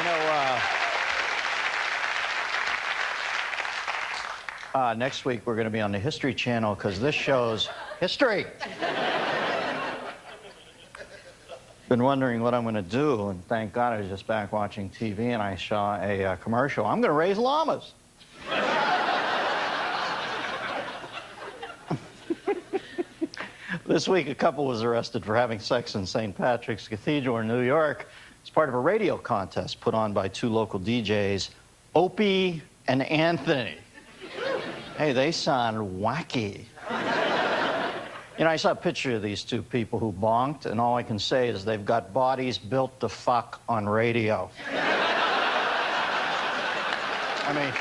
You know, next week we're going to be on the History Channel because this show's history. Been wondering what I'm going to do, and thank God I was just back watching TV and I saw a commercial. I'm going to raise llamas. This week, a couple was arrested for having sex in St. Patrick's Cathedral in New York. It's part of a radio contest put on by two local DJs, Opie and Anthony. Hey, they sound wacky. You know, I saw a picture of these two people who bonked, and all I can say is they've got bodies built to fuck on radio. I mean,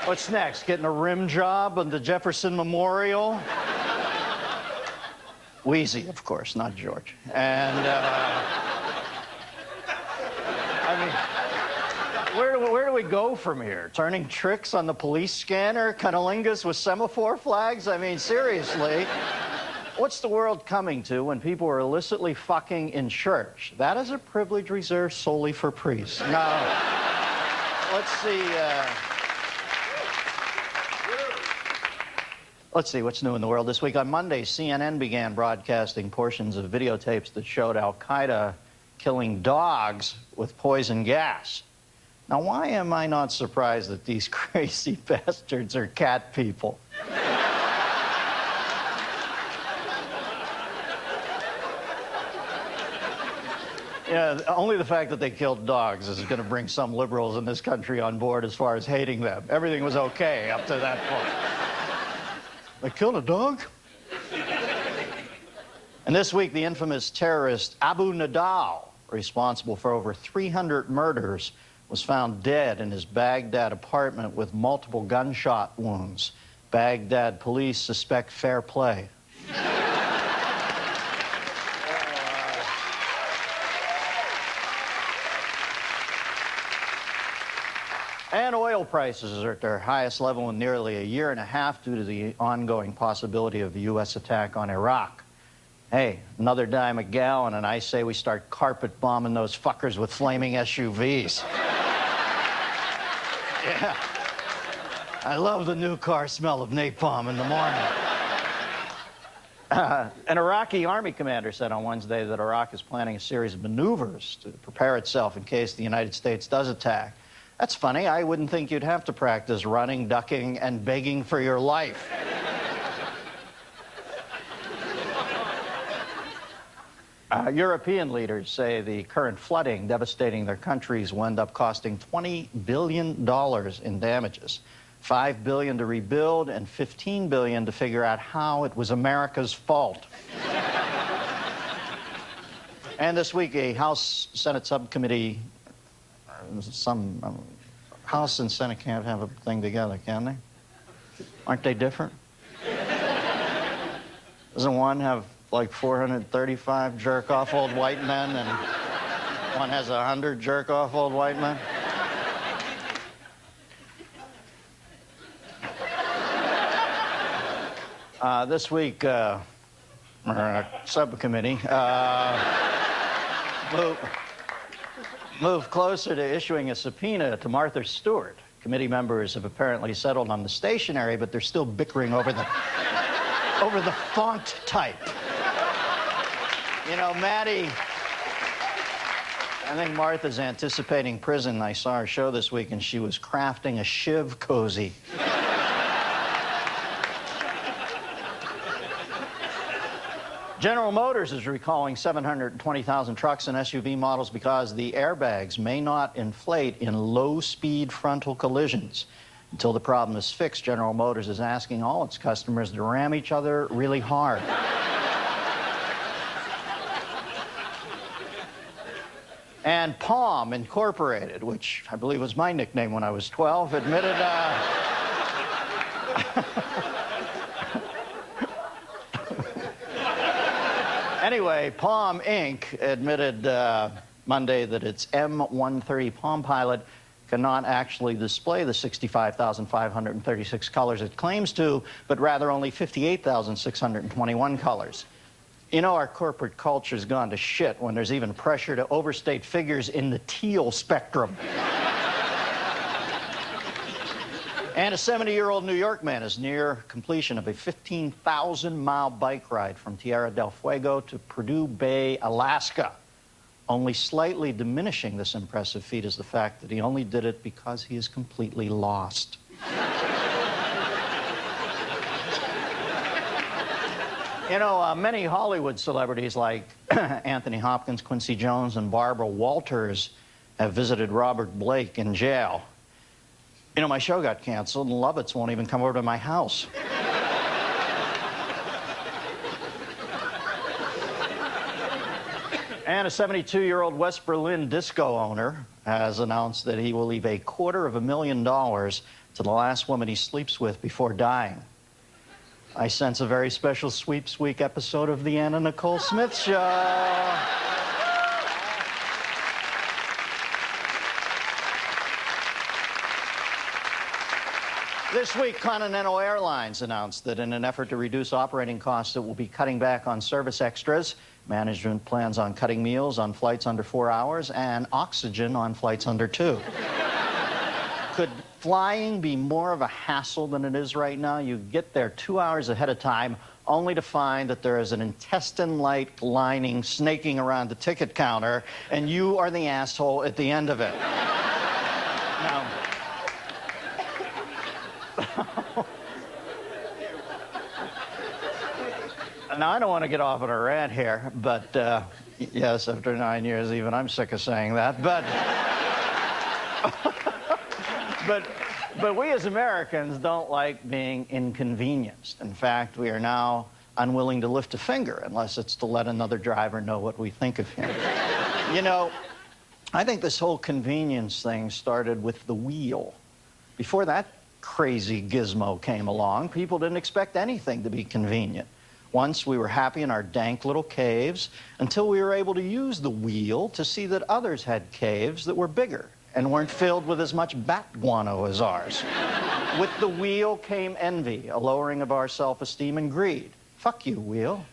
what's next? Getting a rim job on the Jefferson Memorial? Wheezy, of course, not George. And, I mean, where do we go from here? Turning tricks on the police scanner? Cunnilingus with semaphore flags? I mean, seriously. What's the world coming to when people are illicitly fucking in church? That is a privilege reserved solely for priests. Now, let's see, what's new in the world this week. On Monday, CNN began broadcasting portions of videotapes that showed Al-Qaeda killing dogs with poison gas. Now, why am I not surprised that these crazy bastards are cat people? Yeah, only the fact that they killed dogs is going to bring some liberals in this country on board as far as hating them. Everything was okay up to that point. They killed a dog? And this week, the infamous terrorist Abu Nadal, responsible for over 300 murders, was found dead in his Baghdad apartment with multiple gunshot wounds. Baghdad police suspect fair play. And oil prices are at their highest level in nearly a year and a half due to the ongoing possibility of the U.S. attack on Iraq. Hey, another dime a gallon, and I say we start carpet bombing those fuckers with flaming SUVs. Yeah. I love the new car smell of napalm in the morning. An Iraqi army commander said on Wednesday that Iraq is planning a series of maneuvers to prepare itself in case the United States does attack. That's funny. I wouldn't think you'd have to practice running, ducking, and begging for your life. European leaders say the current flooding devastating their countries will end up costing $20 billion in damages. $5 billion to rebuild and $15 billion to figure out how it was America's fault. And this week, a House Senate subcommittee, House and Senate can't have a thing together, can they? Aren't they different? Doesn't one have like 435 jerk-off old white men and one has 100 jerk-off old white men? This week, subcommittee moved closer to issuing a subpoena to Martha Stewart. Committee members have apparently settled on the stationery, but they're still bickering over the font type. You know, Maddie, I think Martha's anticipating prison. I saw her show this week, and she was crafting a shiv cozy. General Motors is recalling 720,000 trucks and SUV models because the airbags may not inflate in low-speed frontal collisions. Until the problem is fixed, General Motors is asking all its customers to ram each other really hard. And Palm Incorporated, which I believe was my nickname when I was 12, admitted... Anyway, Palm Inc. admitted Monday that its M130 Palm Pilot cannot actually display the 65,536 colors it claims to, but rather only 58,621 colors. You know, our corporate culture's gone to shit when there's even pressure to overstate figures in the teal spectrum. And a 70-year-old New York man is near completion of a 15,000-mile bike ride from Tierra del Fuego to Purdue Bay, Alaska. Only slightly diminishing this impressive feat is the fact that he only did it because he is completely lost. You know, many Hollywood celebrities like Anthony Hopkins, Quincy Jones, and Barbara Walters have visited Robert Blake in jail. You know, my show got canceled, and Lovitz won't even come over to my house. And a 72-year-old West Berlin disco owner has announced that he will leave $250,000 to the last woman he sleeps with before dying. I sense a very special Sweeps Week episode of The Anna Nicole Smith Show. This week, Continental Airlines announced that in an effort to reduce operating costs, it will be cutting back on service extras. Management plans on cutting meals on flights under 4 hours and oxygen on flights under 2. Could flying be more of a hassle than it is right now? You get there 2 hours ahead of time, only to find that there is an intestine-like lining snaking around the ticket counter, and you are the asshole at the end of it. Now, now, I don't want to get off on a rant here, but yes, after 9 years, even I'm sick of saying that, but but we as Americans don't like being inconvenienced. In fact, we are now unwilling to lift a finger unless it's to let another driver know what we think of him. You know, I think this whole convenience thing started with the wheel. Before that crazy gizmo came along, people didn't expect anything to be convenient. Once we were happy in our dank little caves until we were able to use the wheel to see that others had caves that were bigger and weren't filled with as much bat guano as ours. With the wheel came envy, a lowering of our self-esteem, and greed. Fuck you, wheel.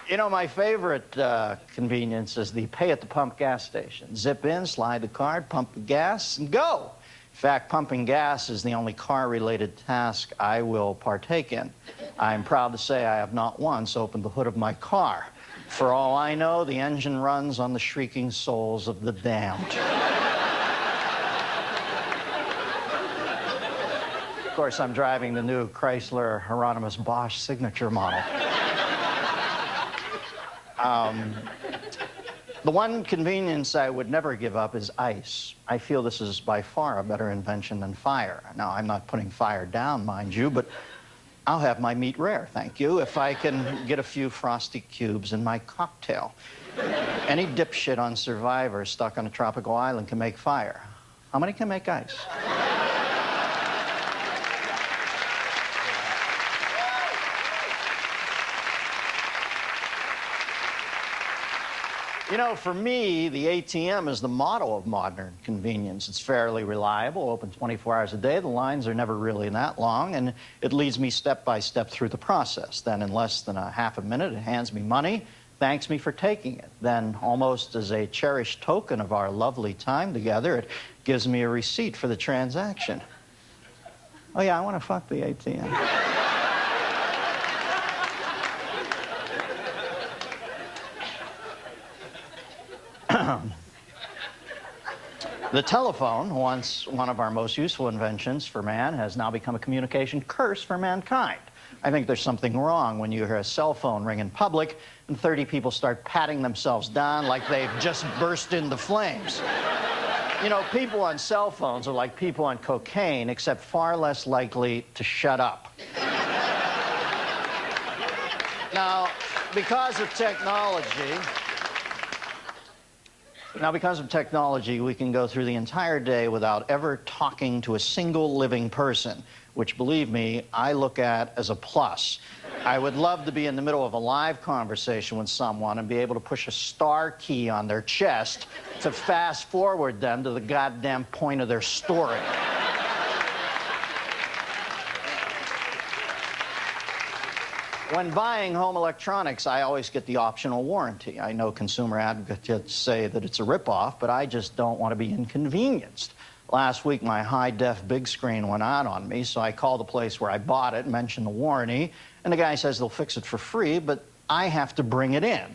You know, my favorite convenience is the pay-at-the-pump gas station. Zip in, slide the card, pump the gas, and go. In fact, pumping gas is the only car-related task I will partake in. I'm proud to say I have not once opened the hood of my car. For all I know, the engine runs on the shrieking souls of the damned. Of course, I'm driving the new Chrysler Hieronymus Bosch signature model. The one convenience I would never give up is ice. I feel this is by far a better invention than fire. Now, I'm not putting fire down, mind you, but I'll have my meat rare, thank you, if I can get a few frosty cubes in my cocktail. Any dipshit on Survivor stuck on a tropical island can make fire. How many can make ice? You know, for me, the ATM is the model of modern convenience. It's fairly reliable, open 24 hours a day. The lines are never really that long, and it leads me step by step through the process. Then in less than a half a minute, it hands me money, thanks me for taking it. Then, almost as a cherished token of our lovely time together, it gives me a receipt for the transaction. Oh yeah, I want to fuck the ATM. The telephone, once one of our most useful inventions for man, has now become a communication curse for mankind. I think there's something wrong when you hear a cell phone ring in public and 30 people start patting themselves down like they've just burst into flames. You know, people on cell phones are like people on cocaine, except far less likely to shut up. Now, because of technology, we can go through the entire day without ever talking to a single living person, which, believe me, I look at as a plus. I would love to be in the middle of a live conversation with someone and be able to push a star key on their chest to fast forward them to the goddamn point of their story. When buying home electronics, I always get the optional warranty. I know consumer advocates say that it's a ripoff, but I just don't want to be inconvenienced. Last week, my high-def big screen went out on me, so I called the place where I bought it, mentioned the warranty, and the guy says they'll fix it for free, but I have to bring it in.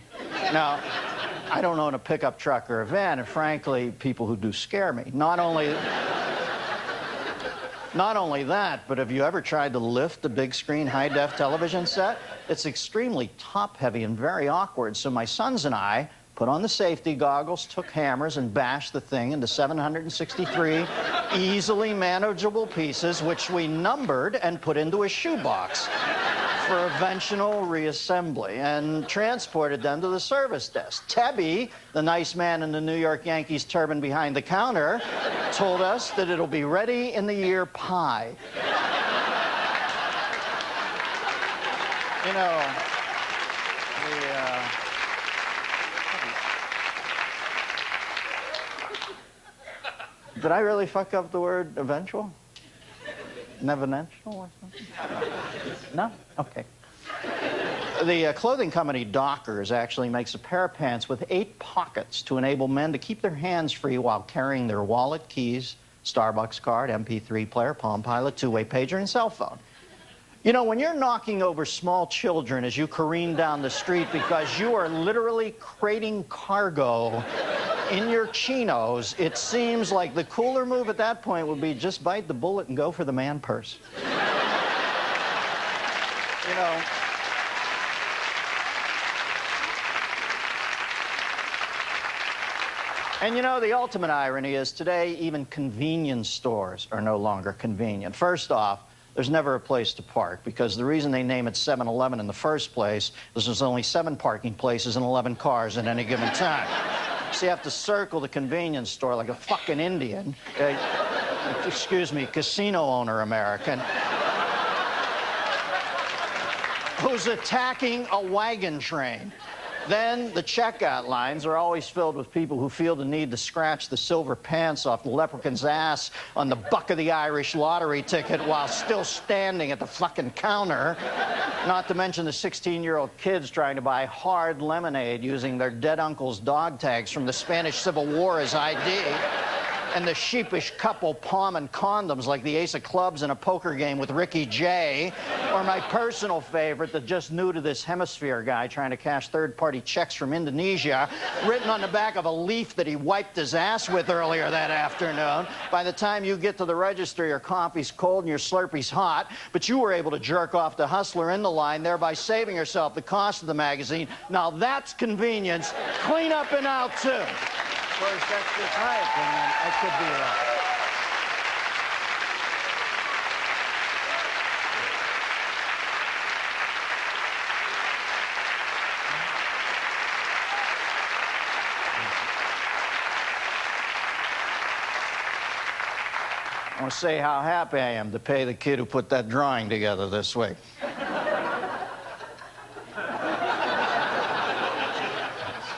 Now, I don't own a pickup truck or a van, and frankly, people who do scare me. Not only that, but have you ever tried to lift a big screen high-def television set? It's extremely top-heavy and very awkward, so my sons and I put on the safety goggles, took hammers, and bashed the thing into 763 easily manageable pieces, which we numbered and put into a shoebox for eventual reassembly, and transported them to the service desk. Tebby, the nice man in the New York Yankees turban behind the counter, told us that it'll be ready in the year pi. You know, did I really fuck up the word eventual? Nevenential or something? No? Okay. The clothing company Dockers actually makes a pair of pants with 8 pockets to enable men to keep their hands free while carrying their wallet, keys, Starbucks card, MP3 player, Palm Pilot, two-way pager, and cell phone. You know, when you're knocking over small children as you careen down the street because you are literally crating cargo in your chinos, it seems like the cooler move at that point would be just bite the bullet and go for the man purse. You know, and you know, the ultimate irony is today even convenience stores are no longer convenient. First off, there's never a place to park, because the reason they name it 7-Eleven in the first place is there's only 7 parking places and 11 cars at any given time. So you have to circle the convenience store like a fucking Indian. Excuse me, casino owner American, who's attacking a wagon train. Then the checkout lines are always filled with people who feel the need to scratch the silver pants off the leprechaun's ass on the buck of the Irish lottery ticket while still standing at the fucking counter. Not to mention the 16-year-old kids trying to buy hard lemonade using their dead uncle's dog tags from the Spanish Civil War as ID. And the sheepish couple palming condoms like the ace of clubs in a poker game with Ricky Jay. Or my personal favorite, the just new to this hemisphere guy trying to cash third-party checks from Indonesia, written on the back of a leaf that he wiped his ass with earlier that afternoon. By the time you get to the register, your coffee's cold and your Slurpee's hot, but you were able to jerk off the hustler in the line, thereby saving yourself the cost of the magazine. Now that's convenience. Clean up and out, too. Of course, that's just my opinion. I could be wrong. I want to say how happy I am to pay the kid who put that drawing together this week.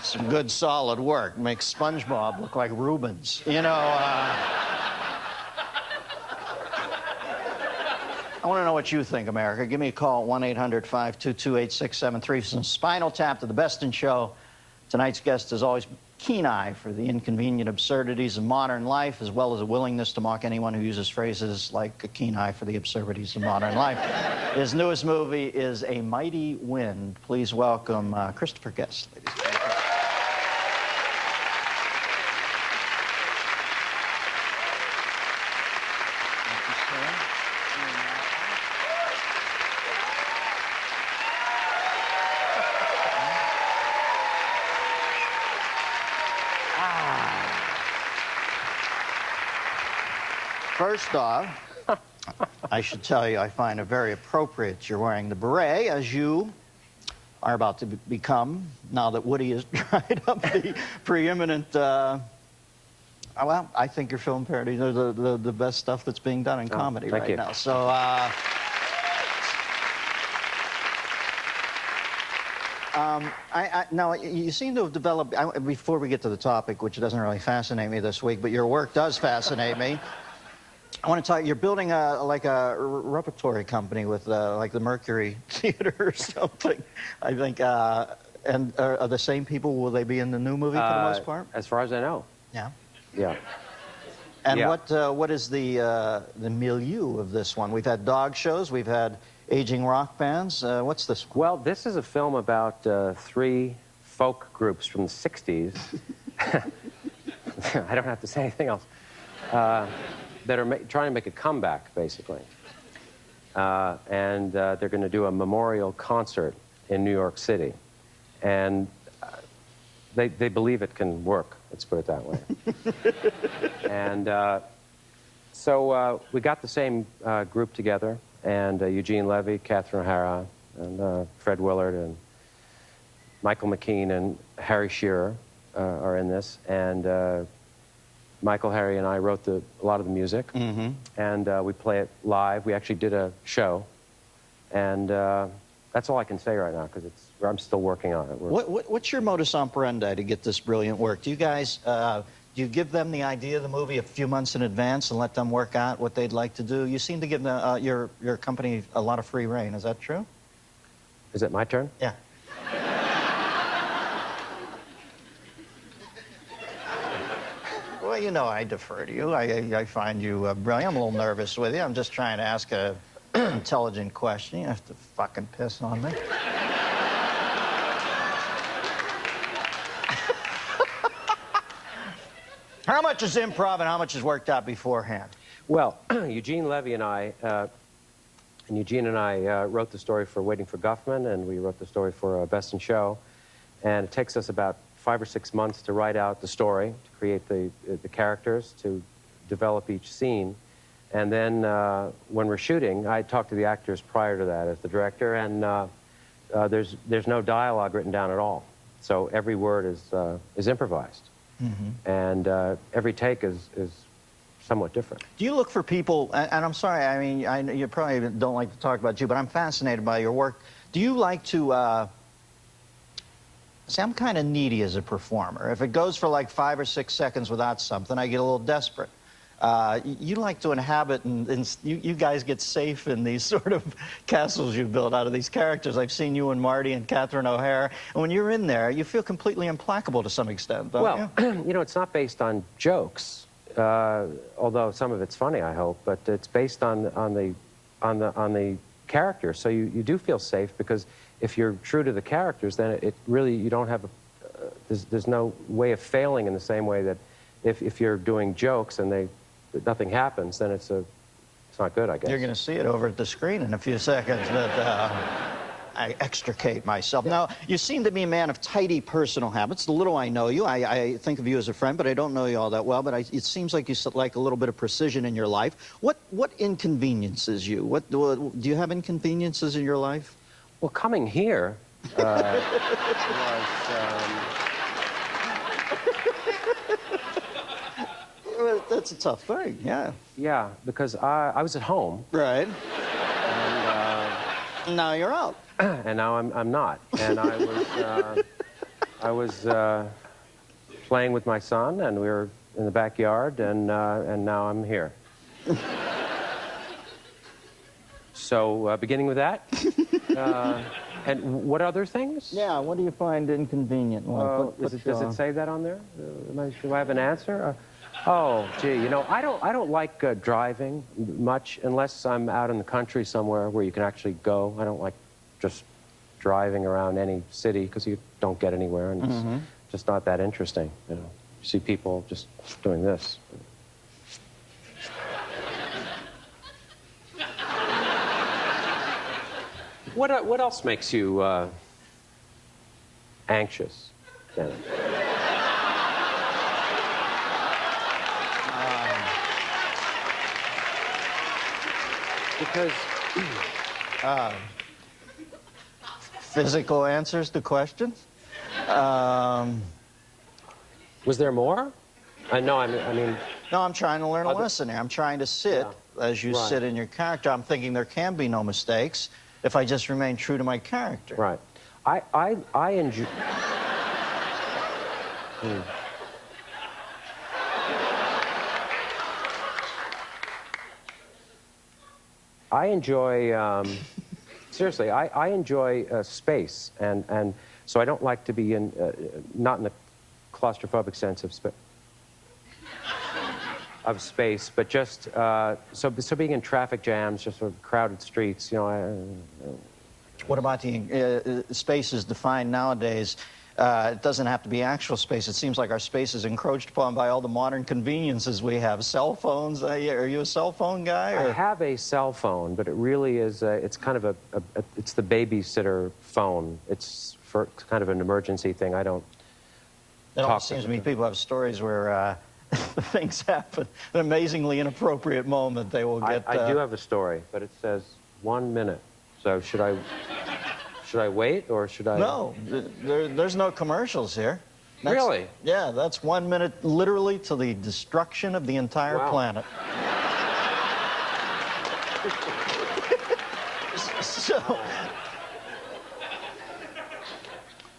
Some good, solid work. Makes SpongeBob look like Rubens. You know, I want to know what you think, America. Give me a call, 1-800-522-8673 for some Spinal Tap to the Best in Show. Tonight's guest has always keen eye for the inconvenient absurdities of modern life, as well as a willingness to mock anyone who uses phrases like a keen eye for the absurdities of modern life. His newest movie is A Mighty Wind. Please welcome Christopher Guest, ladies and gentlemen. First off, I should tell you I find it very appropriate you're wearing the beret, as you are about to become, now that Woody has dried up the preeminent, well, I think your film parodies are the best stuff that's being done in comedy right now. So, Now, you seem to have developed, before we get to the topic, which doesn't really fascinate me this week, but your work does fascinate me. I want to talk, you're building like a repertory company with like the Mercury Theater or something, I think. And are the same people, will they be in the new movie for the most part? As far as I know. Yeah. Yeah. And yeah. What is the milieu of this one? We've had dog shows, we've had aging rock bands. What's this one? Well, this is a film about 3 folk groups from the 60s. I don't have to say anything else. That are trying to make a comeback, basically. And they're going to do a memorial concert in New York City. And they believe it can work, let's put it that way. And so we got the same group together, and Eugene Levy, Catherine O'Hara, and Fred Willard, and Michael McKean, and Harry Shearer are in this. And Michael, Harry, and I wrote a lot of the music, and we play it live. We actually did a show, and that's all I can say right now, because I'm still working on it. What's your modus operandi to get this brilliant work? Do you guys, do you give them the idea of the movie a few months in advance and let them work out what they'd like to do? You seem to give your company a lot of free rein. Is that true? Is it my turn? Yeah. Well, you know, I defer to you. I find you brilliant. I'm a little nervous with you. I'm just trying to ask a intelligent question. You have to fucking piss on me. How much is improv and how much is worked out beforehand? Well, Eugene Levy and I, wrote the story for Waiting for Guffman, and we wrote the story for Best in Show. And it takes us about 5 or 6 months to write out the story, to create the characters, to develop each scene. And then when we're shooting, I talk to the actors prior to that as the director, and there's no dialogue written down at all. So every word is improvised. And every take is somewhat different. Do you look for people, and I'm sorry, I mean, you probably don't like to talk about you, but I'm fascinated by your work. Do you like to, see, I'm kind of needy as a performer. If it goes for like 5 or 6 seconds without something, I get a little desperate. You like to inhabit, and you guys get safe in these sort of castles you build out of these characters. I've seen you and Marty and Catherine O'Hara, and when you're in there, you feel completely implacable to some extent, don't you? Well, you know, it's not based on jokes, although some of it's funny, I hope, but it's based on the character. So you do feel safe, because if you're true to the characters, then it really, you don't have there's no way of failing in the same way that if you're doing jokes and nothing happens, then it's not good, I guess. You're going to see it over at the screen in a few seconds, but I extricate myself. Now, you seem to be a man of tidy personal habits. The little I know you, I think of you as a friend, but I don't know you all that well, but it seems like you like a little bit of precision in your life. What inconveniences you? Do you have inconveniences in your life? Well, coming here was... That's a tough thing, yeah. Yeah, because I was at home. Right. And now you're out. And now I'm not. And I was playing with my son, and we were in the backyard, and now I'm here. So beginning with that, and what other things? Yeah, what do you find inconvenient? Does it say that on there? Do I have an answer? Oh, gee, you know, I don't like driving much unless I'm out in the country somewhere where you can actually go. I don't like just driving around any city, because you don't get anywhere, and it's just not that interesting. You know, you see people just doing this. What else makes you anxious, Dennis? Because physical answers to questions. Was there more? No, I mean. No, I'm trying to learn a lesson here. I'm trying to sit as you sit in your character. I'm thinking there can be no mistakes if I just remain true to my character. Right. I enjoy... I enjoy, seriously, I enjoy space, and so I don't like to be in, not in the claustrophobic sense of space, but just, so being in traffic jams, just sort of crowded streets, you know, What about the space is defined nowadays? It doesn't have to be actual space. It seems like our space is encroached upon by all the modern conveniences we have. Cell phones. Are you a cell phone guy? Or? I have a cell phone, but it really is, it's kind of it's the babysitter phone. It's for kind of an emergency thing. I don't It talk always seems to me people have stories where things happen. An amazingly inappropriate moment, they will get... I do have a story, but it says 1 minute. So should I wait, or should I... No, there's no commercials here. Really? Yeah, that's 1 minute literally to the destruction of the entire planet. So...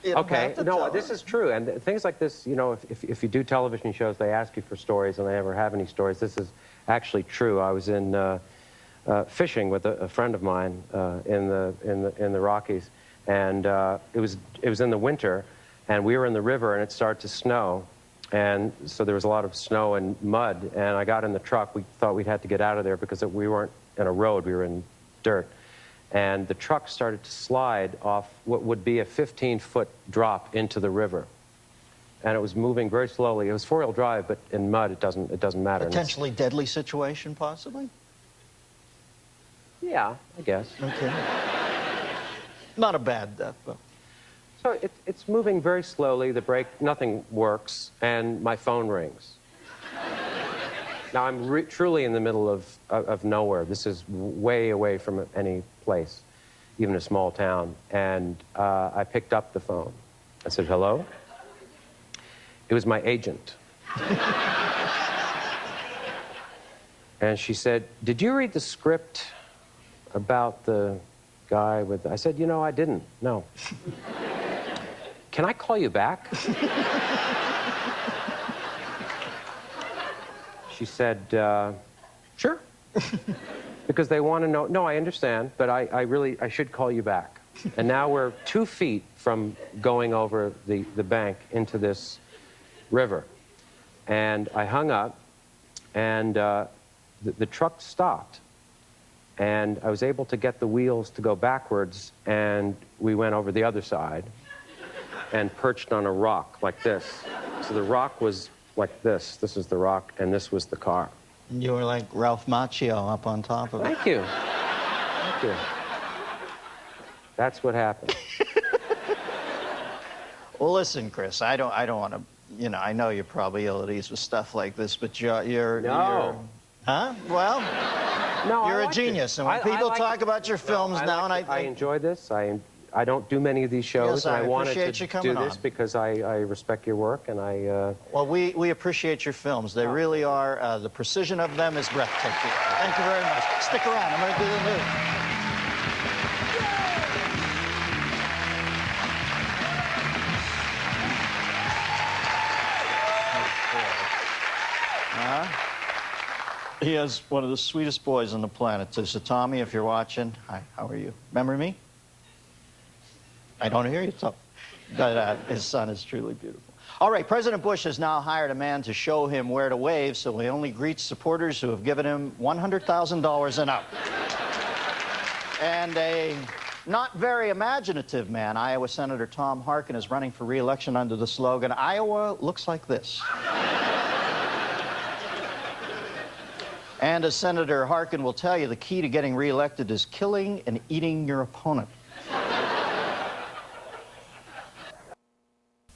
Okay, no, this is true, and things like this, you know, if you do television shows, they ask you for stories, and they never have any stories. This is actually true. I was in fishing with a friend of mine in the Rockies, and it was in the winter, and we were in the river, and it started to snow, and so there was a lot of snow and mud, and I got in the truck. We thought we'd had to get out of there because we weren't in a road, we were in dirt. And the truck started to slide off what would be a 15-foot drop into the river. And it was moving very slowly. It was four-wheel drive, but in mud, it doesn't matter. Potentially deadly situation, possibly? Yeah, I guess. Okay. Not a bad death, though. So it's moving very slowly. The brake, nothing works, and my phone rings. Now, I'm truly in the middle of nowhere. This is way away from any place, even a small town. And I picked up the phone. I said, hello? It was my agent. And she said, did you read the script about the guy with... I said, you know, I didn't, no. Can I call you back? She said, sure. Because they want to know. No, I understand, but I should call you back. And now we're 2 feet from going over the bank into this river. And I hung up, and the truck stopped. And I was able to get the wheels to go backwards, and we went over the other side and perched on a rock like this. So the rock was like this. This is the rock, and this was the car. You were like Ralph Macchio up on top of it. Thank you. Thank you. That's what happened. Well, listen, Chris, I don't want to, you know, I know you're probably ill at ease with stuff like this, but you're huh? Well, no, you're a genius, and when people talk about your films now, and I enjoy this. I don't do many of these shows, yes, and I wanted to do this on. because I respect your work, and Well, we appreciate your films. They really are, the precision of them is breathtaking. Thank you very much. Stick around. I'm going to do the news. He is one of the sweetest boys on the planet. So Tommy, if you're watching, hi, how are you? Remember me? I don't hear you, so. But his son is truly beautiful. All right, President Bush has now hired a man to show him where to wave, so he only greets supporters who have given him $100,000 and up. And a not very imaginative man, Iowa Senator Tom Harkin, is running for re-election under the slogan, Iowa looks like this. And as Senator Harkin will tell you, the key to getting re-elected is killing and eating your opponent.